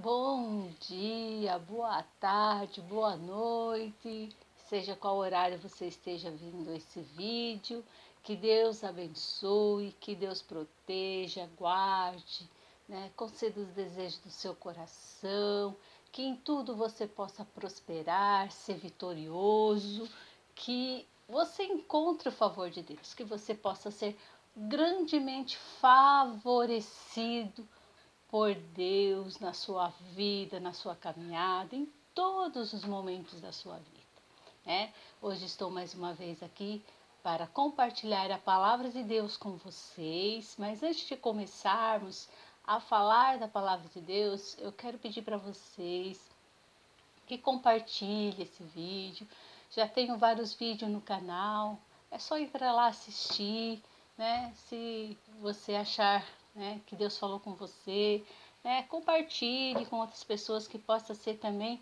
Bom dia, boa tarde, boa noite, seja qual horário você esteja vendo esse vídeo, que Deus abençoe, que Deus proteja, guarde, conceda os desejos do seu coração, que em tudo você possa prosperar, ser vitorioso, que você encontre o favor de Deus, que você possa ser grandemente favorecido por Deus na sua vida, na sua caminhada, em todos os momentos da sua vida. Hoje estou mais uma vez aqui para compartilhar a palavra de Deus com vocês, mas antes de começarmos a falar da palavra de Deus, eu quero pedir para vocês que compartilhem esse vídeo. Já tenho vários vídeos no canal, é só entrar lá assistir, Se você achar, que Deus falou com você, compartilhe com outras pessoas que possa ser também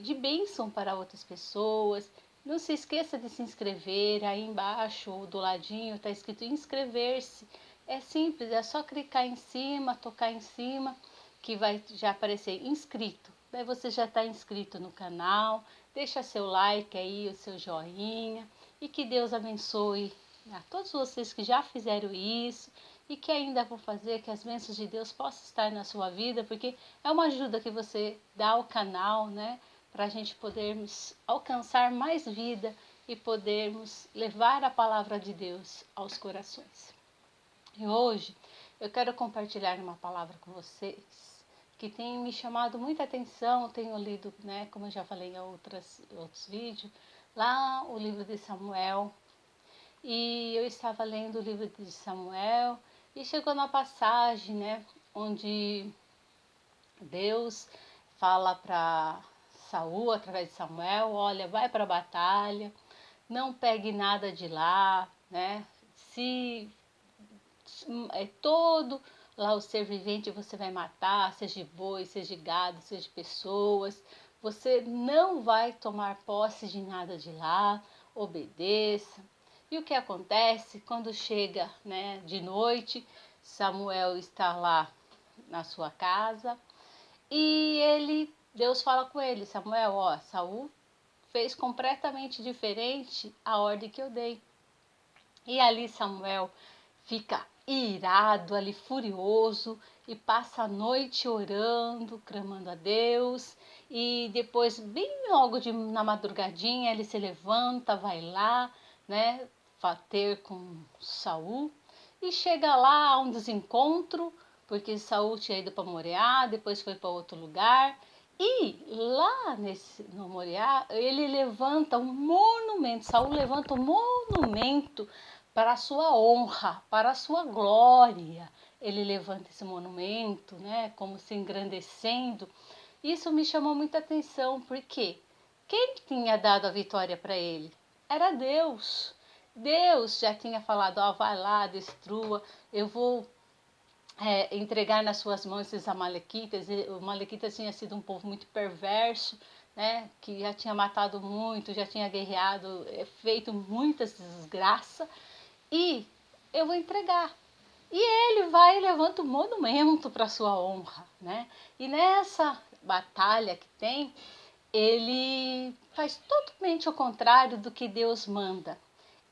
de bênção para outras pessoas. Não se esqueça de se inscrever, aí embaixo ou do ladinho está escrito inscrever-se. É simples, é só clicar em cima, tocar em cima, que vai já aparecer inscrito. Daí você já está inscrito no canal, deixa seu like aí, o seu joinha, e que Deus abençoe a todos vocês que já fizeram isso e que ainda vão fazer, que as bênçãos de Deus possam estar na sua vida, porque é uma ajuda que você dá ao canal, para a gente podermos alcançar mais vida e podermos levar a palavra de Deus aos corações. E hoje eu quero compartilhar uma palavra com vocês que tem me chamado muita atenção. Tenho lido, como eu já falei em outros vídeos, lá o livro de Samuel. E eu estava lendo o livro de Samuel e chegou na passagem, onde Deus fala para Saul através de Samuel: olha, vai para a batalha, não pegue nada de lá, Se todo lá o ser vivente você vai matar, seja boi, seja gado, seja pessoas, você não vai tomar posse de nada de lá, obedeça. E o que acontece quando chega, de noite? Samuel está lá na sua casa e Deus fala com ele: Samuel, Saul fez completamente diferente a ordem que eu dei. E ali Samuel fica irado, ali furioso, e passa a noite orando, clamando a Deus. E depois, bem logo na madrugadinha, ele se levanta, vai lá, ter com Saul. E chega lá a um desencontro, porque Saul tinha ido para Moriá, depois foi para outro lugar. E lá no Moriá, ele levanta um monumento, Saul levanta um monumento para a sua honra, para a sua glória. Ele levanta esse monumento, como se engrandecendo. Isso me chamou muita atenção, porque quem tinha dado a vitória para ele? Era Deus. Deus já tinha falado: vai lá, destrua, eu vou entregar nas suas mãos esses amalequitas. Os amalequitas tinha sido um povo muito perverso, que já tinha matado muito, já tinha guerreado, feito muitas desgraças, e eu vou entregar. E ele vai e levanta um monumento para sua honra, E nessa batalha que tem, ele faz totalmente o contrário do que Deus manda.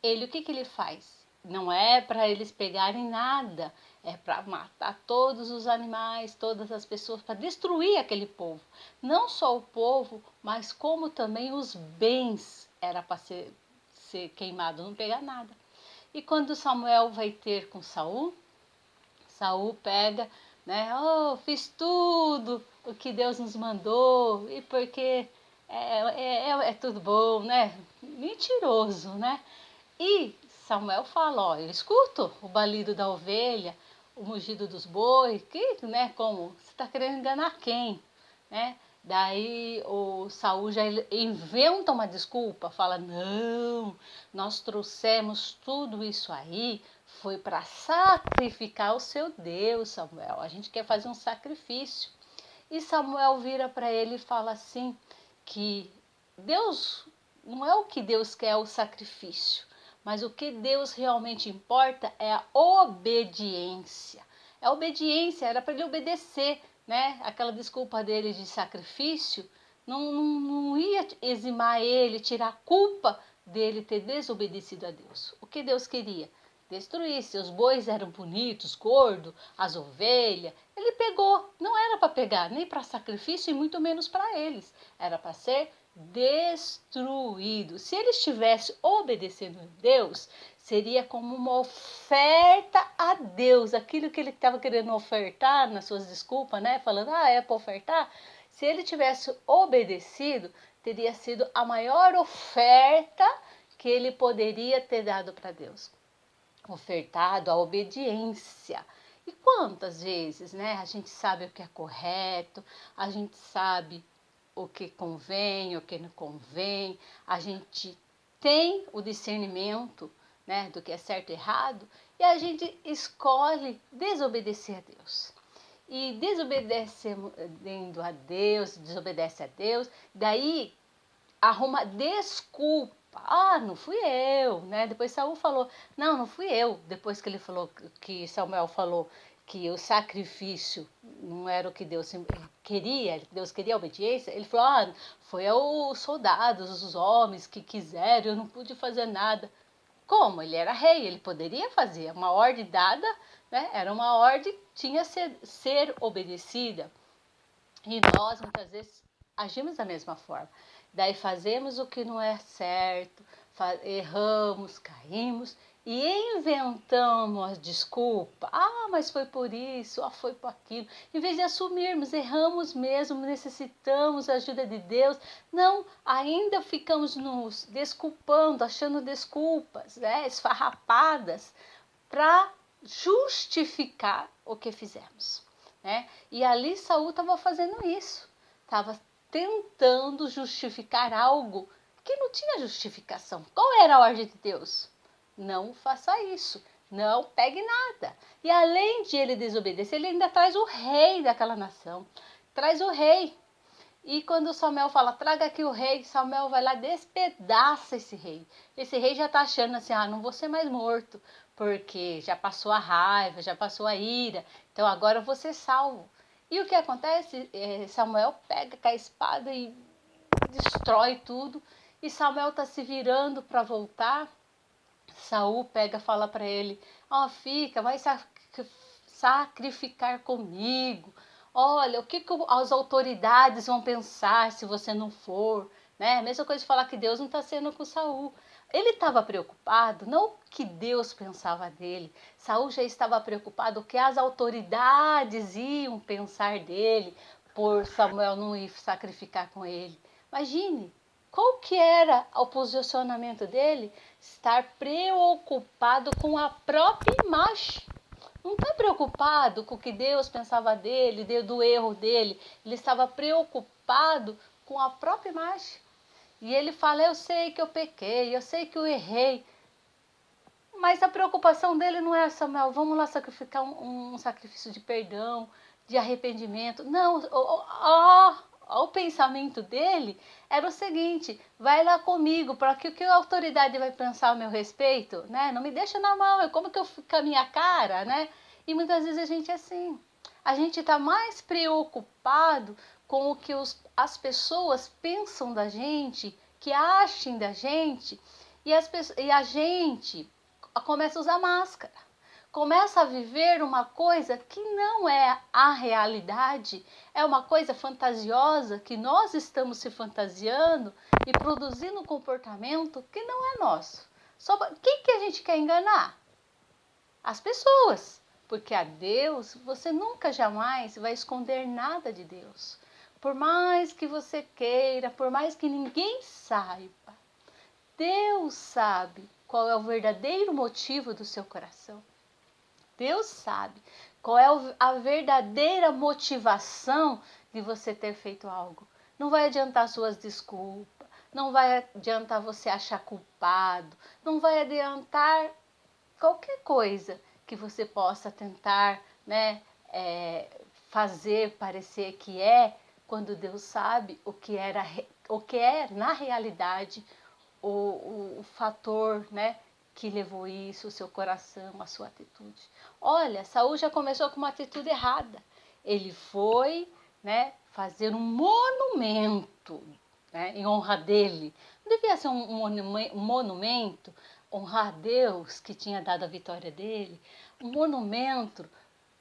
O que ele faz? Não é para eles pegarem nada, é para matar todos os animais, todas as pessoas, para destruir aquele povo. Não só o povo, mas como também os bens era para ser queimado, não pegar nada. E quando Samuel vai ter com Saul, Saul pega, fiz tudo o que Deus nos mandou, e porque é tudo bom, Mentiroso, E Samuel fala: eu escuto o balido da ovelha, o mugido dos bois, como você está querendo enganar quem, Daí o Saul já inventa uma desculpa, fala: não, nós trouxemos tudo isso aí, foi para sacrificar o seu Deus, Samuel. A gente quer fazer um sacrifício. E Samuel vira para ele e fala assim, que Deus, não é o que Deus quer, é o sacrifício, mas o que Deus realmente importa é a obediência. A obediência era para ele obedecer, né? Aquela desculpa dele de sacrifício não ia eximar ele, tirar a culpa dele ter desobedecido a Deus. O que Deus queria? Destruir. Seus bois eram bonitos, gordos, as ovelhas. Ele pegou. Não era para pegar, nem para sacrifício e muito menos para eles. Era para ser destruído. Se ele estivesse obedecendo a Deus, seria como uma oferta a Deus. Aquilo que ele estava querendo ofertar nas suas desculpas, né? Falando, é para ofertar. Se ele tivesse obedecido, teria sido a maior oferta que ele poderia ter dado para Deus. Ofertado a obediência. E quantas vezes, né? A gente sabe o que é correto, a gente sabe o que convém, o que não convém, a gente tem o discernimento, né, do que é certo e errado, e a gente escolhe desobedecer a Deus. E desobedecendo a Deus, desobedece a Deus, daí arruma desculpa. Não fui eu, né? Depois Saul falou, não fui eu. Depois que ele falou, que Samuel falou que o sacrifício não era o que Deus queria, Deus queria a obediência, ele falou, foi os soldados, os homens que quiseram, eu não pude fazer nada. Como? Ele era rei, ele poderia fazer, uma ordem dada, né? Era uma ordem, tinha ser obedecida. E nós, muitas vezes, agimos da mesma forma. Daí fazemos o que não é certo, erramos, caímos e inventamos a desculpa. Mas foi por isso, foi por aquilo. Em vez de assumirmos, erramos mesmo, necessitamos a ajuda de Deus. Não, ainda ficamos nos desculpando, achando desculpas, né, esfarrapadas, para justificar o que fizemos. Né? E ali Saul estava fazendo isso, estava tentando justificar algo que não tinha justificação. Qual era a ordem de Deus? Não faça isso, não pegue nada. E além de ele desobedecer, ele ainda traz o rei daquela nação, traz o rei. E quando Samuel fala, traga aqui o rei, Samuel vai lá, despedaça esse rei. Esse rei já está achando assim, não vou ser mais morto, porque já passou a raiva, já passou a ira, então agora eu vou ser salvo. E o que acontece? Samuel pega com a espada e destrói tudo, e Samuel está se virando para voltar. Saul pega e fala para ele, fica, vai sacrificar comigo. Olha, o que as autoridades vão pensar se você não for, né? A mesma coisa de falar que Deus não está sendo com Saul. Ele estava preocupado, não o que Deus pensava dele. Saul já estava preocupado o que as autoridades iam pensar dele por Samuel não ir sacrificar com ele. Imagine, qual que era o posicionamento dele? Estar preocupado com a própria imagem. Não está preocupado com o que Deus pensava dele, do erro dele. Ele estava preocupado com a própria imagem. E ele fala, eu sei que eu pequei, eu sei que eu errei. Mas a preocupação dele não é, Samuel, vamos lá sacrificar um sacrifício de perdão, de arrependimento. Não, o pensamento dele era o seguinte, vai lá comigo, para que a autoridade vai pensar a meu respeito, né? Não me deixa na mão, como que eu fico com a minha cara, né? E muitas vezes a gente é assim, a gente está mais preocupado com o que as pessoas pensam da gente, que achem da gente, e a gente começa a usar máscara, começa a viver uma coisa que não é a realidade, é uma coisa fantasiosa que nós estamos se fantasiando e produzindo um comportamento que não é nosso. Quem que a gente quer enganar? As pessoas, porque a Deus você nunca jamais vai esconder nada de Deus. Por mais que você queira, por mais que ninguém saiba, Deus sabe qual é o verdadeiro motivo do seu coração. Deus sabe qual é a verdadeira motivação de você ter feito algo. Não vai adiantar suas desculpas, não vai adiantar você achar culpado, não vai adiantar qualquer coisa que você possa tentar, né, fazer parecer que quando Deus sabe o que é na realidade o fator, né, que levou isso, o seu coração, a sua atitude. Olha, Saul já começou com uma atitude errada. ele foi, né, fazer um monumento, né, em honra dele. Não devia ser um monumento, honrar a Deus que tinha dado a vitória dele, um monumento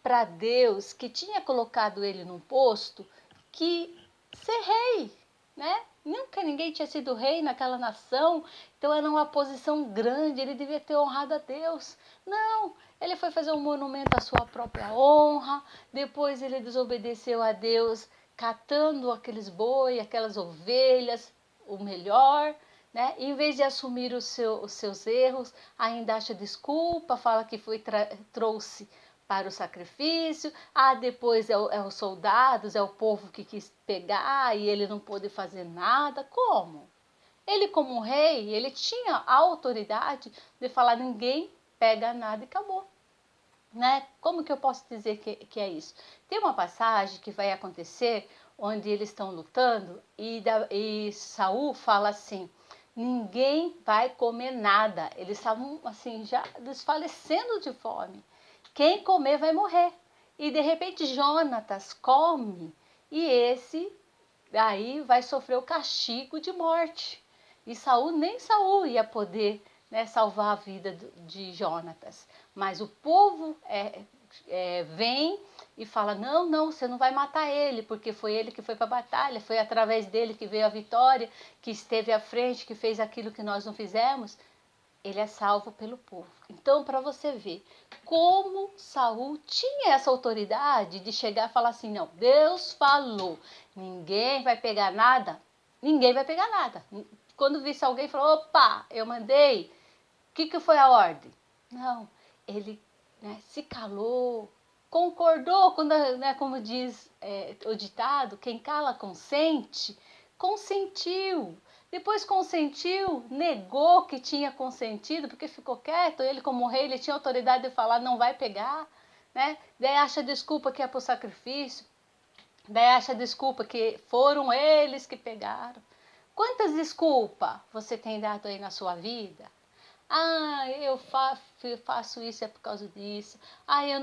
para Deus que tinha colocado ele num posto que ser rei, né? Nunca ninguém tinha sido rei naquela nação, então era uma posição grande, ele devia ter honrado a Deus. Não, ele foi fazer um monumento à sua própria honra, depois ele desobedeceu a Deus, catando aqueles boi, aquelas ovelhas, o melhor, né? Em vez de assumir os seus erros, ainda acha desculpa, fala que trouxe para o sacrifício, depois é os soldados, é o povo que quis pegar e ele não pôde fazer nada. Como? Ele, como rei, ele tinha a autoridade de falar: ninguém pega nada e acabou. Né? Como que eu posso dizer que é isso? Tem uma passagem que vai acontecer onde eles estão lutando e Saul fala assim: ninguém vai comer nada. Eles estavam assim já desfalecendo de fome. Quem comer vai morrer. E de repente Jonatas come e esse daí vai sofrer o castigo de morte. E nem Saul ia poder, né, salvar a vida de Jonatas. Mas o povo vem e fala: não, não, você não vai matar ele, porque foi ele que foi para a batalha, foi através dele que veio a vitória, que esteve à frente, que fez aquilo que nós não fizemos. Ele é salvo pelo povo. Então, para você ver como Saul tinha essa autoridade de chegar e falar assim: não, Deus falou, ninguém vai pegar nada, ninguém vai pegar nada. Quando visse alguém, falou: opa, eu mandei, o que foi a ordem? Não, ele, né, se calou, concordou, quando, né, como diz o ditado, quem cala consente, consentiu. Depois consentiu, negou que tinha consentido, porque ficou quieto. Ele, como rei, ele tinha autoridade de falar: não vai pegar, né? Daí acha desculpa que é para o sacrifício, daí acha desculpa que foram eles que pegaram. Quantas desculpas você tem dado aí na sua vida? Eu faço isso, é por causa disso. Eu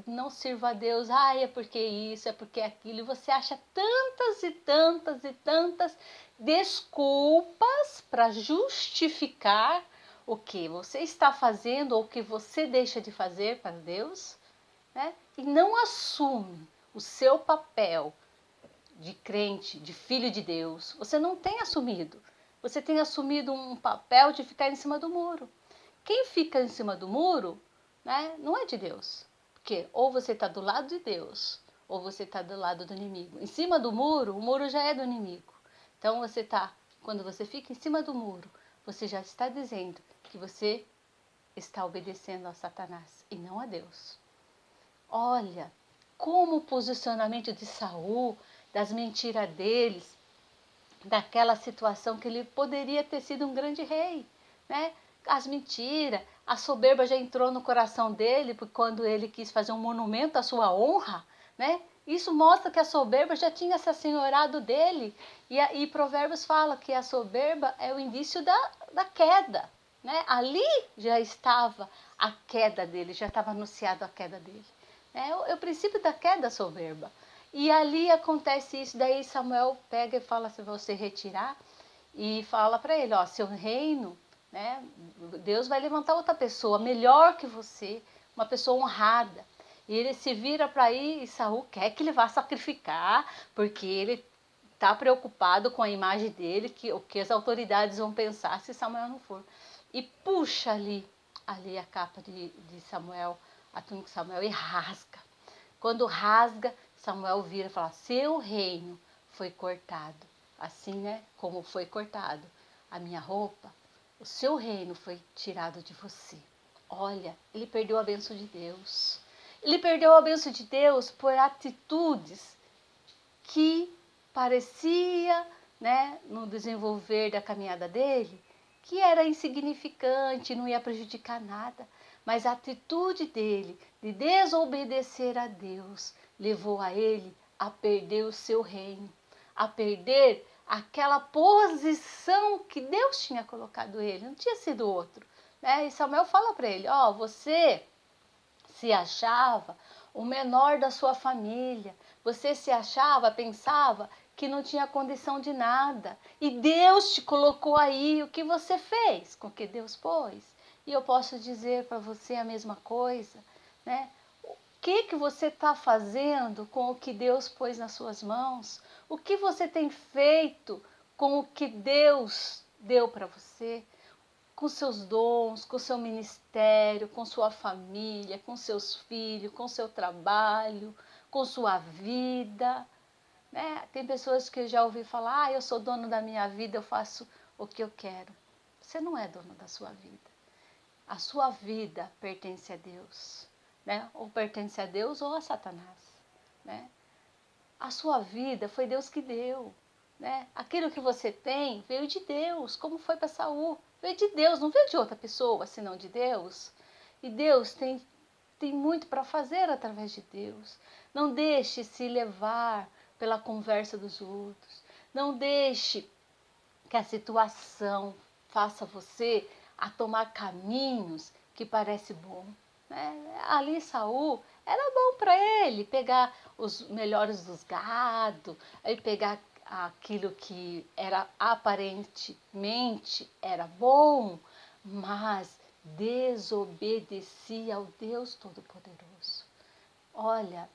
não sirvo a Deus. É porque isso, é porque aquilo. E você acha tantas e tantas e tantas desculpas para justificar o que você está fazendo ou o que você deixa de fazer para Deus, né? E não assume o seu papel de crente, de filho de Deus. Você não tem assumido. Você tem assumido um papel de ficar em cima do muro. Quem fica em cima do muro, né, não é de Deus. Porque ou você está do lado de Deus, ou você está do lado do inimigo. Em cima do muro, o muro já é do inimigo. Então quando você fica em cima do muro, você já está dizendo que você está obedecendo a Satanás e não a Deus. Olha, como o posicionamento de Saul, das mentiras deles, daquela situação que ele poderia ter sido um grande rei, né? As mentiras, a soberba já entrou no coração dele, porque quando ele quis fazer um monumento à sua honra, né? Isso mostra que a soberba já tinha se assenhorado dele. E Provérbios fala que a soberba é o indício da queda, né? Ali já estava a queda dele, já estava anunciado a queda dele. É o princípio da queda soberba. E ali acontece isso, daí Samuel pega e fala: se você retirar, e fala para ele: ó, seu reino, né, Deus vai levantar outra pessoa melhor que você, uma pessoa honrada. E ele se vira para ir e Saul quer que ele vá sacrificar, porque ele está preocupado com a imagem dele, o que as autoridades vão pensar se Samuel não for. E puxa ali a capa de Samuel, a túnica de Samuel, e rasga. Quando rasga, Samuel vira e fala: seu reino foi cortado. Assim, né, como foi cortado a minha roupa, o seu reino foi tirado de você. Olha, ele perdeu a bênção de Deus. Ele perdeu a bênção de Deus por atitudes que parecia, né, no desenvolver da caminhada dele, que era insignificante, não ia prejudicar nada. Mas a atitude dele de desobedecer a Deus levou a ele a perder o seu reino, a perder aquela posição que Deus tinha colocado ele, não tinha sido outro. Né? E Samuel fala para ele: você se achava o menor da sua família. Você se achava, pensava que não tinha condição de nada. E Deus te colocou aí. O que você fez com o que Deus pôs? E eu posso dizer para você a mesma coisa, né? O que você está fazendo com o que Deus pôs nas suas mãos? O que você tem feito com o que Deus deu para você? Com seus dons, com seu ministério, com sua família, com seus filhos, com seu trabalho, com sua vida, né? Tem pessoas que eu já ouvi falar, eu sou dono da minha vida, eu faço o que eu quero. Você não é dono da sua vida. A sua vida pertence a Deus, né? Ou pertence a Deus ou a Satanás, né? A sua vida foi Deus que deu, né? Aquilo que você tem veio de Deus, como foi para Saul. Veio de Deus, não veio de outra pessoa, senão de Deus. E Deus tem muito para fazer através de Deus. Não deixe se levar pela conversa dos outros. Não deixe que a situação faça você a tomar caminhos que parece bom, né? Ali Saul era bom para ele pegar os melhores dos gado, aí pegar aquilo que era aparentemente era bom, mas desobedecia ao Deus Todo-Poderoso. Olha,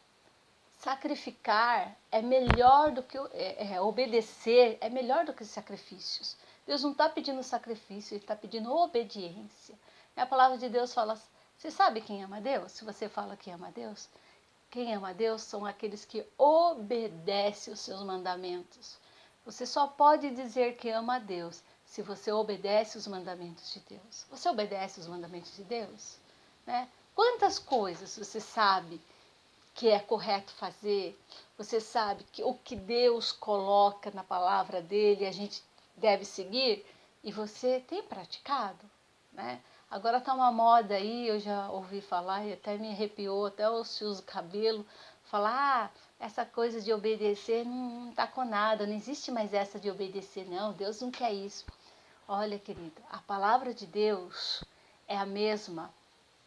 sacrificar é melhor do que obedecer, é melhor do que sacrifícios. Deus não está pedindo sacrifício, Ele está pedindo obediência. E a palavra de Deus fala, você sabe quem ama Deus? Se você fala que ama Deus, quem ama Deus são aqueles que obedecem os seus mandamentos. Você só pode dizer que ama a Deus se você obedece os mandamentos de Deus. Você obedece os mandamentos de Deus? Né? Quantas coisas você sabe que é correto fazer, você sabe que o que Deus coloca na palavra dele a gente deve seguir e você tem praticado, né? Agora tá uma moda aí, eu já ouvi falar e até me arrepiou, até os fios do cabelo, falar, essa coisa de obedecer não tá com nada, não existe mais essa de obedecer, não, Deus não quer isso. Olha, querido, a palavra de Deus é a mesma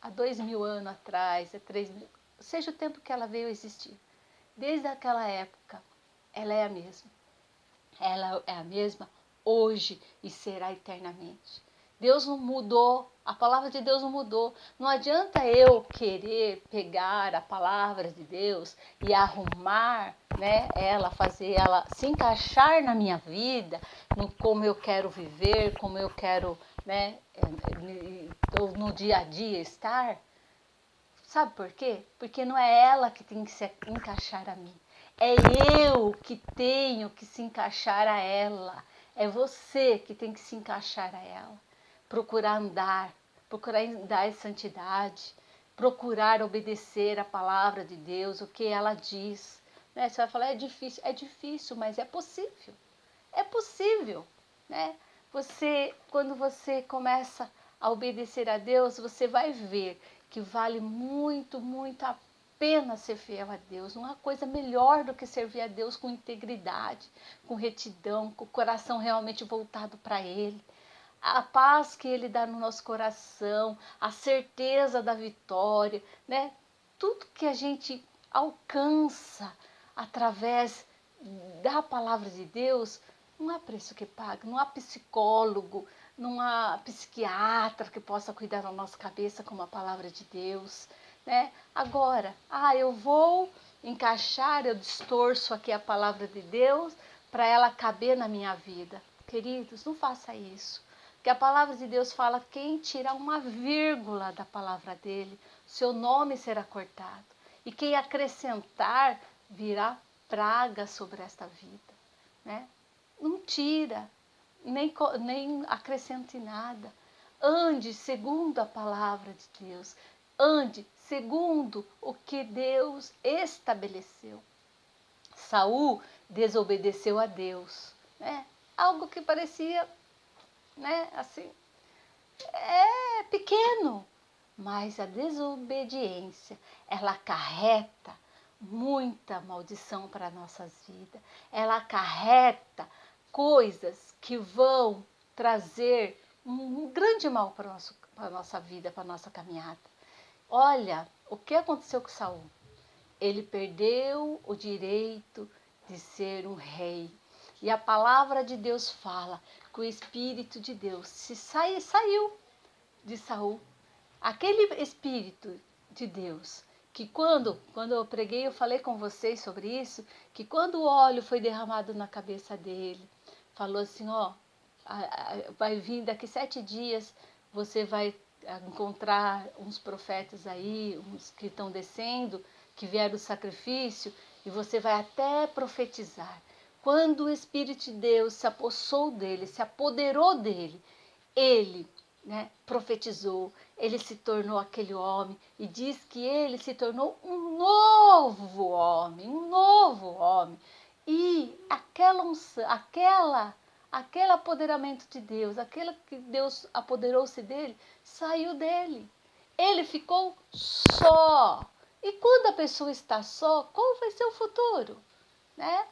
há 2000 anos atrás, há 3000, seja o tempo que ela veio existir. Desde aquela época, ela é a mesma. Ela é a mesma hoje e será eternamente. Deus não mudou, a palavra de Deus não mudou. Não adianta eu querer pegar a palavra de Deus e arrumar, né, ela, fazer ela se encaixar na minha vida, no como eu quero viver, como eu quero, né, no dia a dia estar. Sabe por quê? Porque não é ela que tem que se encaixar a mim. É eu que tenho que se encaixar a ela. É você que tem que se encaixar a ela. Procurar andar em santidade, procurar obedecer a palavra de Deus, o que ela diz. Né? Você vai falar, é difícil, mas é possível. É possível, né? Quando você começa a obedecer a Deus, você vai ver que vale muito, muito a pena ser fiel a Deus. Não há coisa melhor do que servir a Deus com integridade, com retidão, com o coração realmente voltado para Ele. A paz que Ele dá no nosso coração, a certeza da vitória, né? Tudo que a gente alcança através da palavra de Deus, não há preço que pague, não há psicólogo, não há psiquiatra que possa cuidar da nossa cabeça como a palavra de Deus, né? Agora, eu vou encaixar, eu distorço aqui a palavra de Deus para ela caber na minha vida. Queridos, não faça isso. Porque a palavra de Deus fala, quem tira uma vírgula da palavra dele, seu nome será cortado. E quem acrescentar, virá praga sobre esta vida, né? Não tira, nem acrescente nada. Ande segundo a palavra de Deus. Ande segundo o que Deus estabeleceu. Saul desobedeceu a Deus, né? Algo que parecia, né, assim, pequeno, mas a desobediência, ela acarreta muita maldição para nossas vidas. Ela acarreta coisas que vão trazer um grande mal para a nossa vida, para a nossa caminhada. Olha o que aconteceu com Saul. ele perdeu o direito de ser um rei. E a palavra de Deus fala que o Espírito de Deus saiu de Saul. Aquele Espírito de Deus, que quando eu preguei, eu falei com vocês sobre isso, que quando o óleo foi derramado na cabeça dele, falou assim, ó, vai vir daqui 7 dias, você vai encontrar uns profetas aí, uns que estão descendo, que vieram do sacrifício, e você vai até profetizar. Quando o Espírito de Deus se apossou dele, se apoderou dele, ele, profetizou, ele se tornou aquele homem e diz que ele se tornou um novo homem, E aquele apoderamento de Deus, aquele que Deus apoderou-se dele, saiu dele. Ele ficou só. E quando a pessoa está só, qual vai ser o futuro? Né?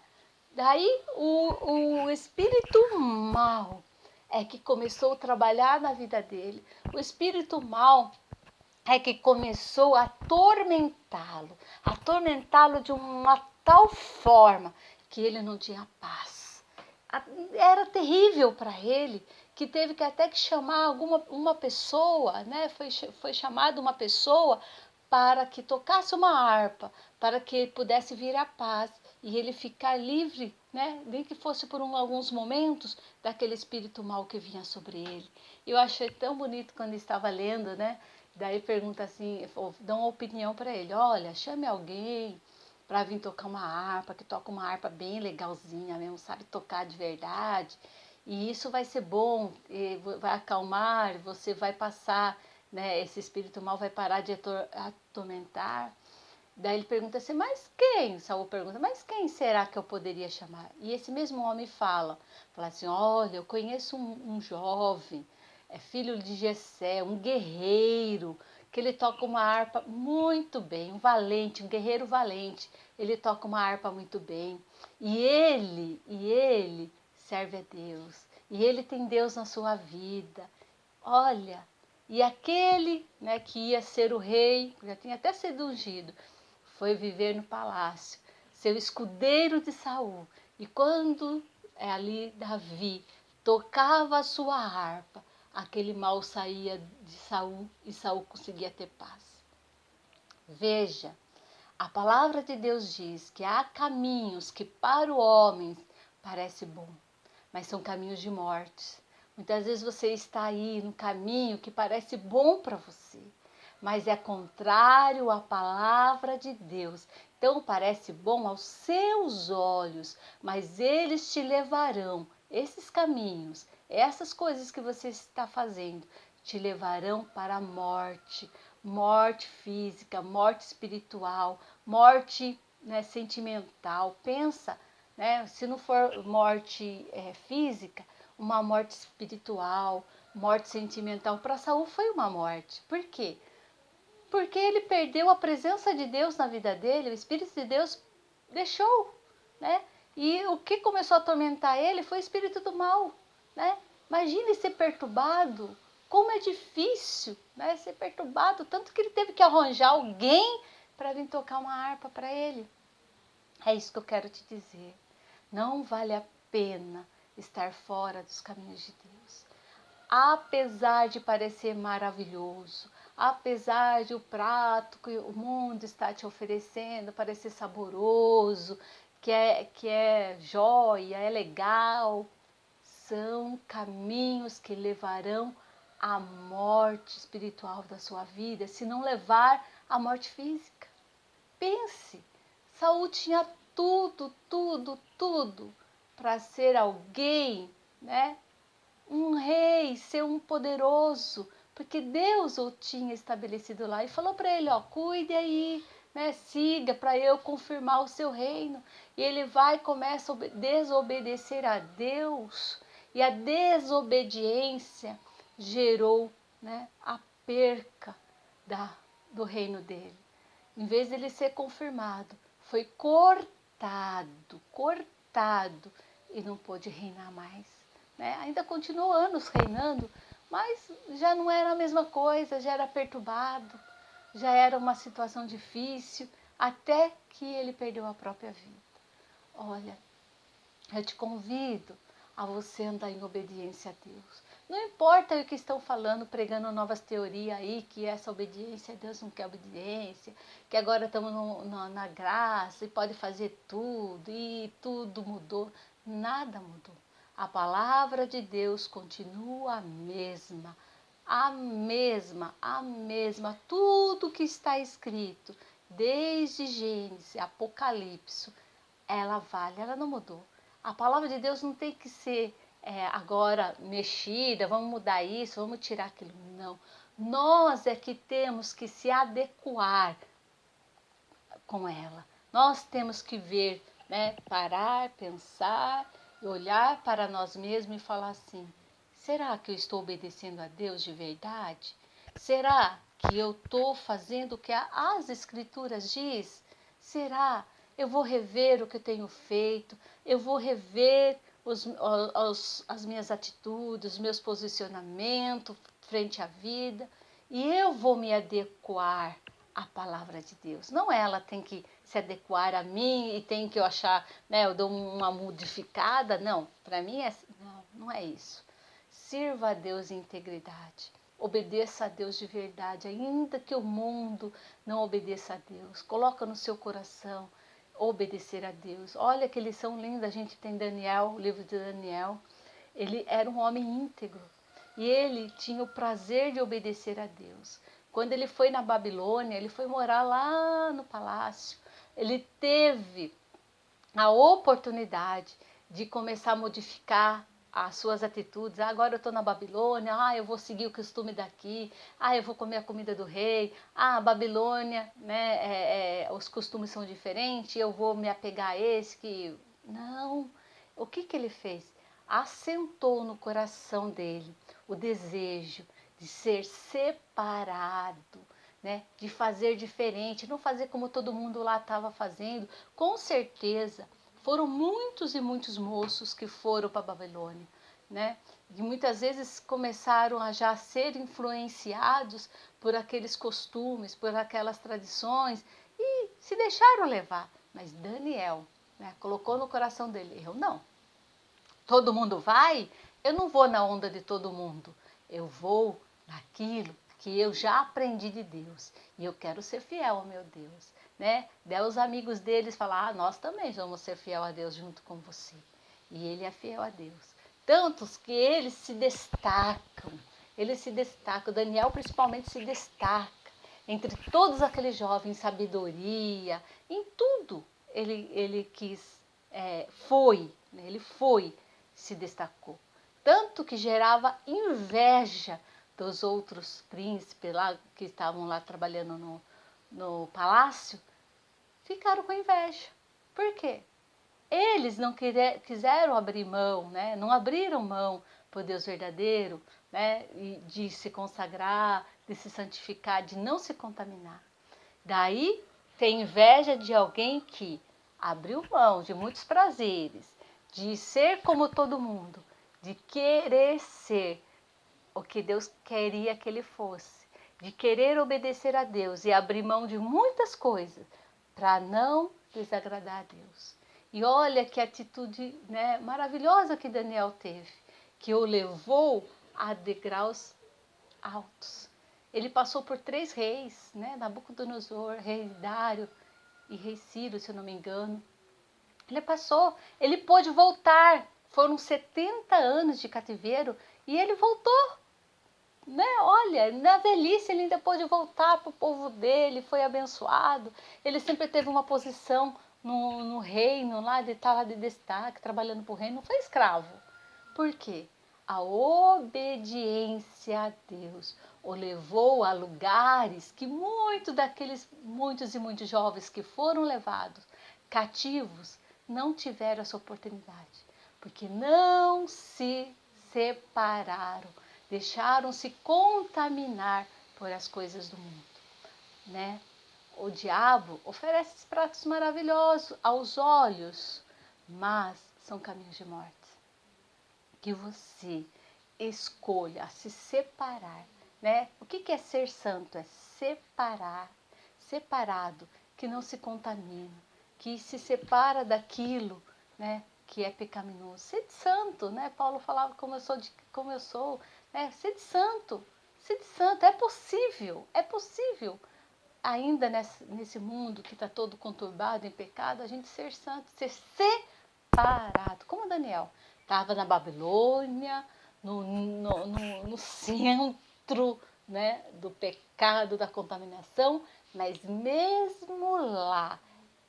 Daí o espírito mau é que começou a trabalhar na vida dele. O espírito mau é que começou a atormentá-lo de uma tal forma que ele não tinha paz. Era terrível para ele, que teve que até que chamar uma pessoa, né? Foi chamada uma pessoa para que tocasse uma harpa, para que pudesse vir a paz e ele ficar livre, né? Nem que fosse por alguns momentos daquele espírito mau que vinha sobre ele. Eu achei tão bonito quando estava lendo, né? Daí pergunta assim, dá uma opinião para ele, olha, chame alguém para vir tocar uma harpa, que toca uma harpa bem legalzinha mesmo, sabe tocar de verdade. E isso vai ser bom, vai acalmar, você vai passar, né? Esse espírito mal vai parar de atormentar. Daí ele pergunta assim, mas quem? Saul pergunta, mas quem será que eu poderia chamar? E esse mesmo homem fala assim, olha, eu conheço um jovem, é filho de Jessé, um guerreiro, que ele toca uma harpa muito bem, um guerreiro valente, ele toca uma harpa muito bem. E ele serve a Deus, e ele tem Deus na sua vida. Olha, e aquele, né, que ia ser o rei, já tinha até sido ungido, foi viver no palácio, seu escudeiro de Saul. E quando ali Davi tocava a sua harpa, aquele mal saía de Saul e Saul conseguia ter paz. Veja, a palavra de Deus diz que há caminhos que para o homem parece bom, mas são caminhos de morte. Muitas vezes você está aí no caminho que parece bom para você, mas é contrário à palavra de Deus. Então parece bom aos seus olhos, mas eles te levarão, esses caminhos, essas coisas que você está fazendo, te levarão para a morte. Morte física, morte espiritual, morte, né, sentimental. Pensa, né, se não for morte física, uma morte espiritual, morte sentimental. Para Saul foi uma morte. Por quê? Porque ele perdeu a presença de Deus na vida dele, o Espírito de Deus deixou, né? E o que começou a atormentar ele foi o espírito do mal, né? Imagine ser perturbado, como é difícil, né? Ser perturbado, tanto que ele teve que arranjar alguém para vir tocar uma harpa para ele. É isso que eu quero te dizer. Não vale a pena estar fora dos caminhos de Deus. Apesar de parecer maravilhoso, apesar de o prato que o mundo está te oferecendo parecer saboroso, que é joia, é legal, são caminhos que levarão à morte espiritual da sua vida, se não levar à morte física. Pense, Saul tinha tudo para ser alguém, né? Um rei, ser um poderoso, porque Deus o tinha estabelecido lá e falou para ele, ó, cuide aí, né, siga para eu confirmar o seu reino. E ele vai e começa a desobedecer a Deus, e a desobediência gerou, né, a perca do reino dele. Em vez de ele ser confirmado, foi cortado e não pôde reinar mais. Né? Ainda continuou anos reinando, mas já não era a mesma coisa, já era perturbado, já era uma situação difícil. até que ele perdeu a própria vida. Olha, eu te convido a você andar em obediência a Deus. Não importa o que estão falando, pregando novas teorias aí, que essa obediência, Deus não quer obediência, que agora estamos na graça e pode fazer tudo, e tudo mudou. Nada mudou. A palavra de Deus continua a mesma, a mesma. Tudo que está escrito, desde Gênesis, Apocalipse, ela vale, ela não mudou. A palavra de Deus não tem que ser agora mexida, vamos mudar isso, vamos tirar aquilo. Não. Nós é que temos que se adequar com ela. Nós temos que ver, né, parar, pensar e olhar para nós mesmos e falar assim: será que eu estou obedecendo a Deus de verdade? Será que eu estou fazendo o que as Escrituras diz? Será? Eu vou rever o que eu tenho feito, eu vou rever as minhas atitudes, os meus posicionamentos frente à vida, e eu vou me adequar à palavra de Deus. Não ela tem que se adequar a mim e tem que eu achar, né, eu dou uma modificada. Não, para mim não é isso. Sirva a Deus em integridade. Obedeça a Deus de verdade, ainda que o mundo não obedeça a Deus. Coloca no seu coração obedecer a Deus. Olha que lição linda a gente tem Daniel, o livro de Daniel. Ele era um homem íntegro e ele tinha o prazer de obedecer a Deus. Quando ele foi na Babilônia, ele foi morar lá no palácio. Ele teve a oportunidade de começar a modificar as suas atitudes. Agora eu estou na Babilônia, eu vou seguir o costume daqui, eu vou comer a comida do rei, a Babilônia, né, os costumes são diferentes, eu vou me apegar a esse que... Não, o que ele fez? Assentou no coração dele o desejo de ser separado, né, de fazer diferente, não fazer como todo mundo lá estava fazendo. Com certeza foram muitos e muitos moços que foram para a Babilônia, né? E muitas vezes começaram a já ser influenciados por aqueles costumes, por aquelas tradições e se deixaram levar. Mas Daniel, né, colocou no coração dele: eu não. Todo mundo vai, eu não vou na onda de todo mundo. Eu vou naquilo que eu já aprendi de Deus. E eu quero ser fiel ao meu Deus, né? Daí os amigos deles falam: nós também vamos ser fiel a Deus junto com você. E ele é fiel a Deus. Tantos que eles se destacam. Daniel principalmente se destaca. Entre todos aqueles jovens, sabedoria, em tudo ele quis, né? Ele se destacou. Tanto que gerava inveja dos outros príncipes lá que estavam lá trabalhando no palácio, ficaram com inveja. Por quê? Eles não quiseram abrir mão, né? Não abriram mão por Deus verdadeiro, né? E de se consagrar, de se santificar, de não se contaminar. Daí tem inveja de alguém que abriu mão de muitos prazeres, de ser como todo mundo, de querer ser o que Deus queria que ele fosse, de querer obedecer a Deus e abrir mão de muitas coisas para não desagradar a Deus. E olha que atitude, né, maravilhosa que Daniel teve, que o levou a degraus altos. Ele passou por 3 reis, né, Nabucodonosor, rei Dário e rei Ciro, se eu não me engano. Ele pôde voltar. Foram 70 anos de cativeiro e ele voltou, né? Olha, na velhice ele ainda pôde voltar para o povo dele, foi abençoado. Ele sempre teve uma posição no reino, lá de estar lá de destaque, trabalhando para o reino, não foi escravo. Por quê? A obediência a Deus o levou a lugares que muitos e muitos jovens que foram levados cativos não tiveram essa oportunidade, porque não se separaram, deixaram-se contaminar por as coisas do mundo, né? O diabo oferece pratos maravilhosos aos olhos, mas são caminhos de morte. Que você escolha se separar, né? O que é ser santo? É separado, que não se contamina, que se separa daquilo, né, que é pecaminoso. Sede santo, né? Paulo falava como eu sou, né? Sede santo, é possível ainda nesse mundo que está todo conturbado em pecado, a gente ser santo, ser separado, como Daniel. Estava na Babilônia, no centro, né, do pecado, da contaminação, mas mesmo lá,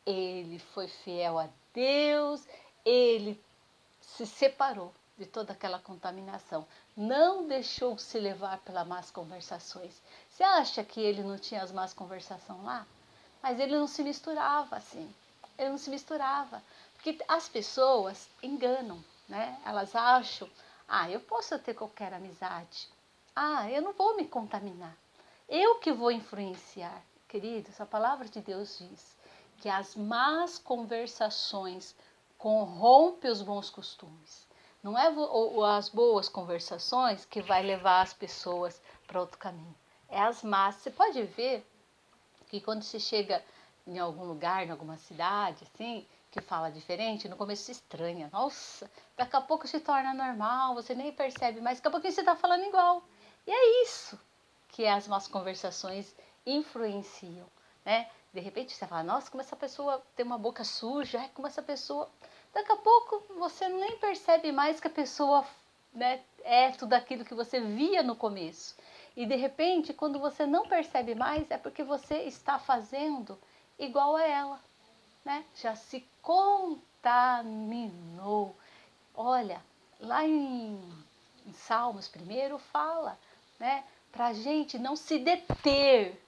ele foi fiel a Deus, ele se separou de toda aquela contaminação, não deixou se levar pelas más conversações. Você acha que ele não tinha as más conversações lá? Mas ele não se misturava assim, ele não se misturava, porque as pessoas enganam, né? Elas acham, eu posso ter qualquer amizade, eu não vou me contaminar, eu que vou influenciar. Queridos, a palavra de Deus diz que as más conversações corrompem os bons costumes. Não é as boas conversações que vai levar as pessoas para outro caminho. É as más. Você pode ver que quando você chega em algum lugar, em alguma cidade, assim, que fala diferente, no começo se estranha. Nossa, daqui a pouco se torna normal, você nem percebe mais, daqui a pouquinho você está falando igual. E é isso que as más conversações influenciam, né? De repente você fala, nossa, como essa pessoa tem uma boca suja, como essa pessoa... Daqui a pouco você nem percebe mais que a pessoa, né, é tudo aquilo que você via no começo. E de repente, quando você não percebe mais, é porque você está fazendo igual a ela, né? Já se contaminou. Olha, lá em Salmos primeiro fala, né? Para a gente não se deter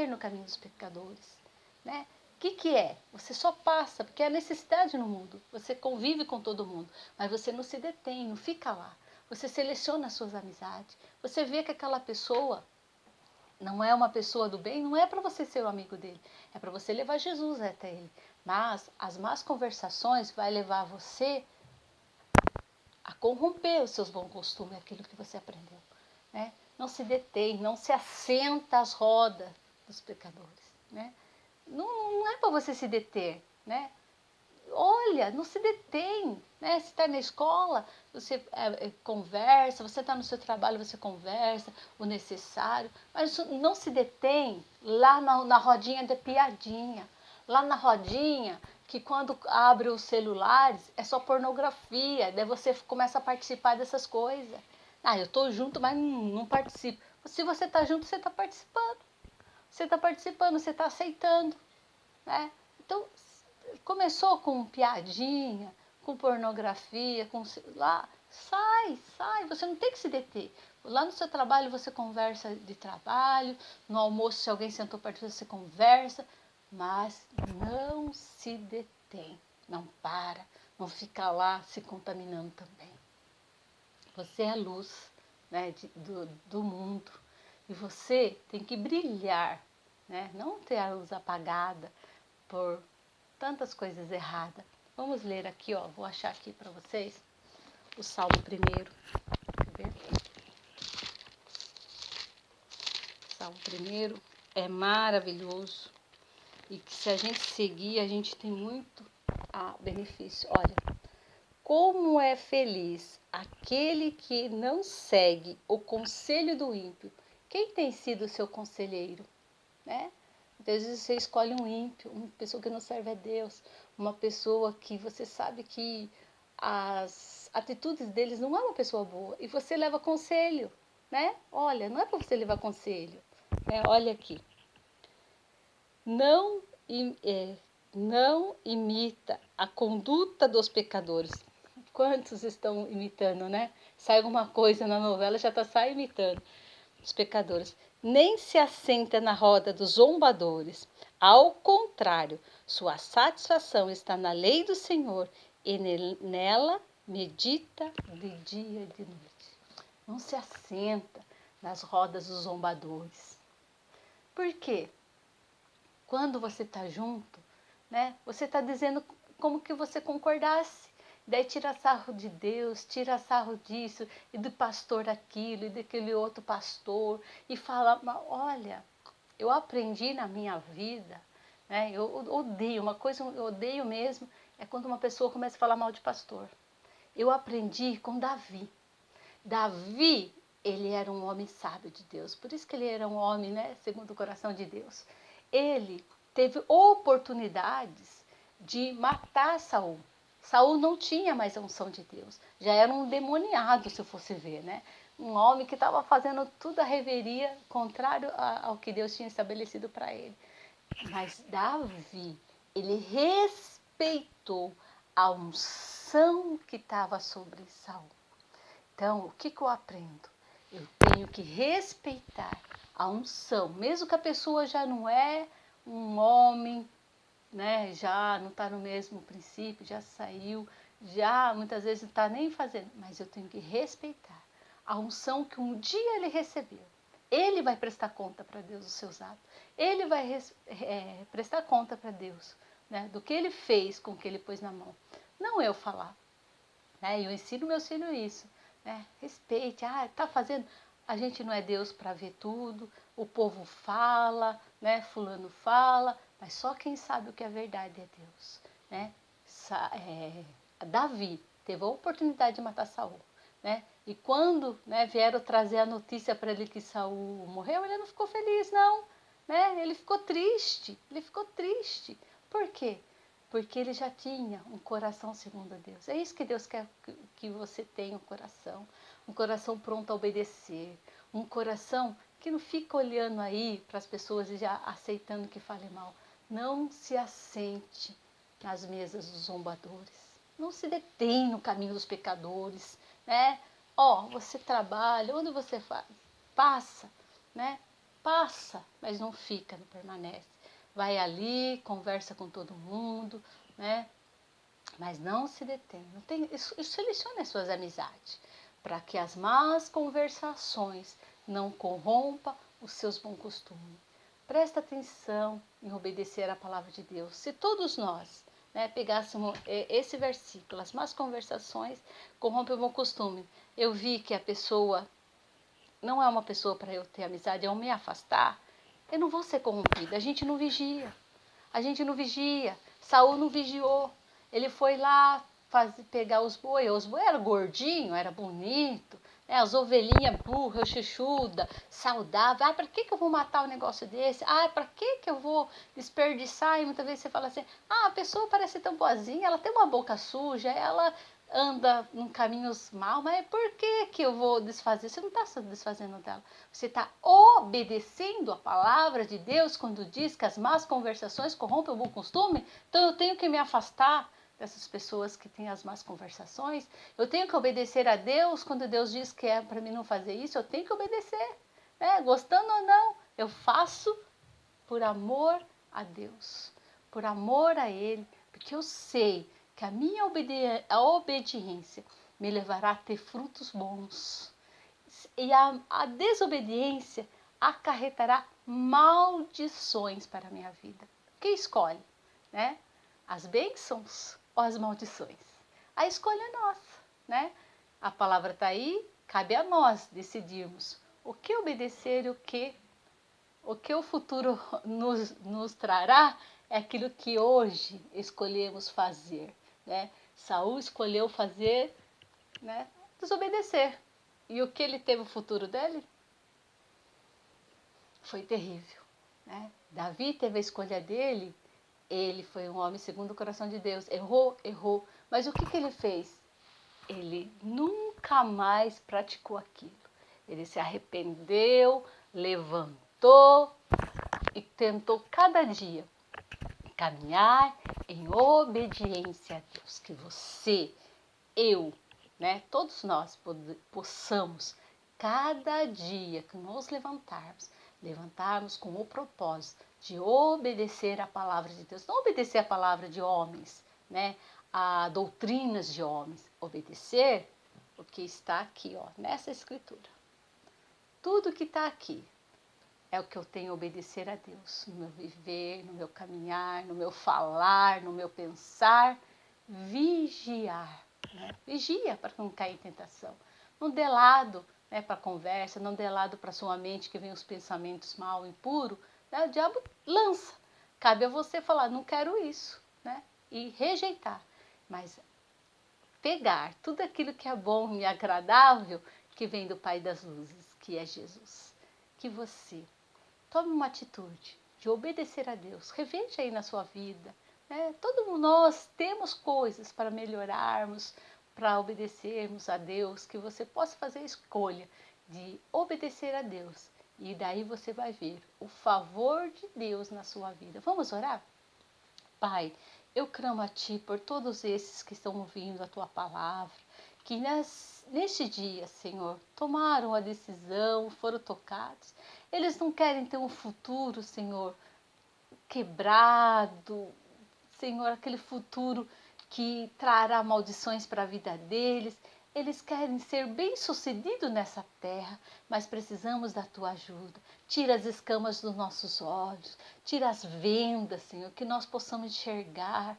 no caminho dos pecadores, né? O que é? Você só passa, porque é a necessidade no mundo. Você convive com todo mundo, mas você não se detém, não fica lá. Você seleciona as suas amizades. Você vê que aquela pessoa não é uma pessoa do bem, não é para você ser o amigo dele. É para você levar Jesus até ele. Mas as más conversações vai levar você a corromper os seus bons costumes, aquilo que você aprendeu, né? Não se detém, não se assenta às rodas dos pecadores, né? Não é para você se deter, né? Olha, não se detém, né? Você está na escola, você conversa, você está no seu trabalho, você conversa o necessário, mas não se detém lá na rodinha de piadinha, lá na rodinha que quando abre os celulares é só pornografia, daí você começa a participar dessas coisas. Eu estou junto, mas não participo. Se você está junto, você está participando. Você está participando, você está aceitando, né? Então, começou com piadinha, com pornografia, lá, sai, você não tem que se deter. Lá no seu trabalho você conversa de trabalho, no almoço se alguém sentou perto de você, conversa, mas não se detém, não para, não fica lá se contaminando também. Você é a luz, né, do mundo e você tem que brilhar, né? Não ter a luz apagada por tantas coisas erradas. Vamos ler aqui, ó, vou achar aqui para vocês o Salmo primeiro. Quer ver? O Salmo primeiro é maravilhoso e que se a gente seguir, a gente tem muito benefício. Olha, como é feliz aquele que não segue o conselho do ímpio. Quem tem sido o seu conselheiro, né? Às vezes você escolhe um ímpio, uma pessoa que não serve a Deus, uma pessoa que você sabe que as atitudes deles não é uma pessoa boa, e você leva conselho, né? Olha, não é para você levar conselho, né? Olha aqui. Não, não imita a conduta dos pecadores. Quantos estão imitando, né? Sai alguma coisa na novela, já sai imitando os pecadores. Nem se assenta na roda dos zombadores. Ao contrário, sua satisfação está na lei do Senhor e nela medita de dia e de noite. Não se assenta nas rodas dos zombadores. Por quê? Quando você está junto, né, você está dizendo como que você concordasse. Daí tira sarro de Deus, tira sarro disso, e do pastor aquilo, e daquele outro pastor, e fala, olha, eu aprendi na minha vida, né? Eu odeio, uma coisa eu odeio mesmo é quando uma pessoa começa a falar mal de pastor. Eu aprendi com Davi. Davi, ele era um homem sábio de Deus, por isso que ele era um homem, né, segundo o coração de Deus. Ele teve oportunidades de matar Saul. Saul não tinha mais a unção de Deus, já era um demoniado, se eu fosse ver, né? Um homem que estava fazendo tudo a reveria contrário ao que Deus tinha estabelecido para ele. Mas Davi, ele respeitou a unção que estava sobre Saul. Então, o que eu aprendo? Eu tenho que respeitar a unção, mesmo que a pessoa já não é um homem, né? Já não está no mesmo princípio, já saiu, já muitas vezes não está nem fazendo, mas eu tenho que respeitar a unção que um dia ele recebeu. Ele vai prestar conta para Deus dos seus atos. Ele vai prestar conta para Deus, né, do que ele fez com o que ele pôs na mão. Não eu falar. Né? Eu ensino meus filhos isso. Né? Respeite. Tá fazendo. A gente não é Deus para ver tudo. O povo fala, né? Fulano fala, mas só quem sabe o que é verdade é Deus. Né? Davi teve a oportunidade de matar Saul. Né? E quando, né, vieram trazer a notícia para ele que Saul morreu, ele não ficou feliz, não. Né? Ele ficou triste. Ele ficou triste. Por quê? Porque ele já tinha um coração segundo a Deus. É isso que Deus quer que você tenha, um coração pronto a obedecer, um coração que não fica olhando aí para as pessoas e já aceitando que fale mal. Não se assente nas mesas dos zombadores. Não se detém no caminho dos pecadores, né? Você trabalha, onde você faz? Passa, né? Passa, mas não fica, não permanece. Vai ali, conversa com todo mundo, né? Mas não se detém. Não tem, selecione as suas amizades, para que as más conversações não corrompam os seus bons costumes. Presta atenção em obedecer a palavra de Deus. Se todos nós, né, pegássemos esse versículo, as más conversações corrompem o bom costume. Eu vi que a pessoa não é uma pessoa para eu ter amizade, é eu me afastar. Eu não vou ser corrompida. A gente não vigia. A gente não vigia. Saul não vigiou. Ele foi lá pegar os boi. Os boi eram gordinhos, era bonito. Né? As ovelhinhas burras, chuchuda, saudável. Para que eu vou matar um negócio desse? Para que eu vou desperdiçar? E muitas vezes você fala assim, a pessoa parece tão boazinha, ela tem uma boca suja, ela anda em caminhos mal, mas por que eu vou desfazer? Você não está se desfazendo dela. Você está obedecendo a palavra de Deus quando diz que as más conversações corrompem o bom costume. Então eu tenho que me afastar dessas pessoas que têm as más conversações. Eu tenho que obedecer a Deus quando Deus diz que é para mim não fazer isso. Eu tenho que obedecer, né? Gostando ou não, eu faço por amor a Deus, por amor a Ele, porque eu sei que a minha obediência me levará a ter frutos bons. E a desobediência acarretará maldições para a minha vida. Quem escolhe? Né? As bênçãos ou as maldições? A escolha é nossa. Né? A palavra está aí, cabe a nós decidirmos o que obedecer e o que o futuro nos trará é aquilo que hoje escolhemos fazer. Né? Saul escolheu fazer, né, desobedecer. E o que ele teve o futuro dele? Foi terrível. Né? Davi teve a escolha dele, ele foi um homem segundo o coração de Deus. Errou. Mas o que ele fez? Ele nunca mais praticou aquilo. Ele se arrependeu, levantou e tentou cada dia caminhar em obediência a Deus. Que você, eu, né, todos nós possamos, cada dia que nos levantarmos com o propósito de obedecer a palavra de Deus. Não obedecer a palavra de homens, né, a doutrinas de homens. Obedecer o que está aqui, nessa escritura. Tudo que está aqui é o que eu tenho a obedecer a Deus, no meu viver, no meu caminhar, no meu falar, no meu pensar. Vigiar. Né? Vigia para não cair em tentação. Não dê lado, né, para a conversa, não dê lado para a sua mente que vem os pensamentos mal, impuros. Né? O diabo lança. Cabe a você falar, não quero isso, né? E rejeitar. Mas pegar tudo aquilo que é bom e agradável que vem do Pai das Luzes, que é Jesus. Que você tome uma atitude de obedecer a Deus. Reveja aí na sua vida. Né? Todos nós temos coisas para melhorarmos, para obedecermos a Deus, que você possa fazer a escolha de obedecer a Deus. E daí você vai ver o favor de Deus na sua vida. Vamos orar? Pai, eu clamo a Ti por todos esses que estão ouvindo a Tua palavra, que neste dia, Senhor, tomaram a decisão, foram tocados. Eles não querem ter um futuro, Senhor, quebrado, Senhor, aquele futuro que trará maldições para a vida deles. Eles querem ser bem-sucedidos nessa terra, mas precisamos da tua ajuda. Tira as escamas dos nossos olhos, tira as vendas, Senhor, que nós possamos enxergar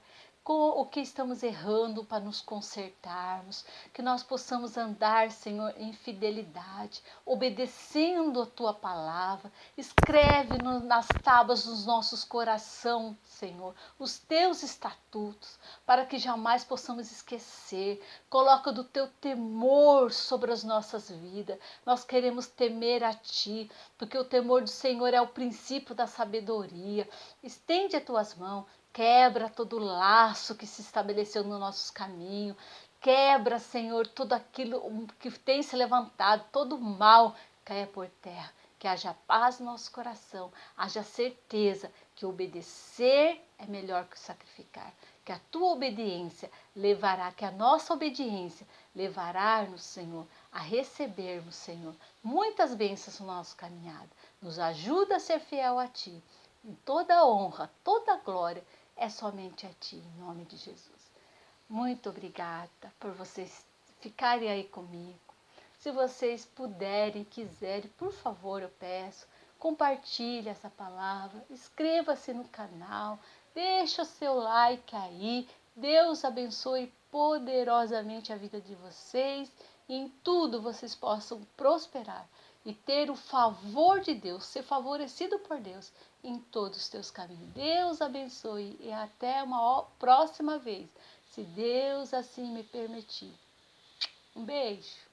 com o que estamos errando para nos consertarmos, que nós possamos andar, Senhor, em fidelidade, obedecendo a tua palavra. Escreve nas tábuas dos nossos corações, Senhor, os teus estatutos, para que jamais possamos esquecer. Coloca do teu temor sobre as nossas vidas. Nós queremos temer a ti, porque o temor do Senhor é o princípio da sabedoria. Estende as tuas mãos, quebra todo laço que se estabeleceu nos nossos caminhos. Quebra, Senhor, tudo aquilo que tem se levantado, todo o mal caia por terra. Que haja paz no nosso coração, haja certeza que obedecer é melhor que sacrificar. Que a tua obediência levará, que a nossa obediência levará-nos, Senhor, a recebermos, Senhor, muitas bênçãos no nosso caminhado. Nos ajuda a ser fiel a Ti. Em toda honra, toda glória é somente a Ti, em nome de Jesus. Muito obrigada por vocês ficarem aí comigo. Se vocês puderem, quiserem, por favor, eu peço, compartilhe essa palavra, inscreva-se no canal, deixa o seu like aí. Deus abençoe poderosamente a vida de vocês e em tudo vocês possam prosperar e ter o favor de Deus, ser favorecido por Deus em todos os teus caminhos. Deus abençoe e até uma próxima vez, se Deus assim me permitir. Um beijo.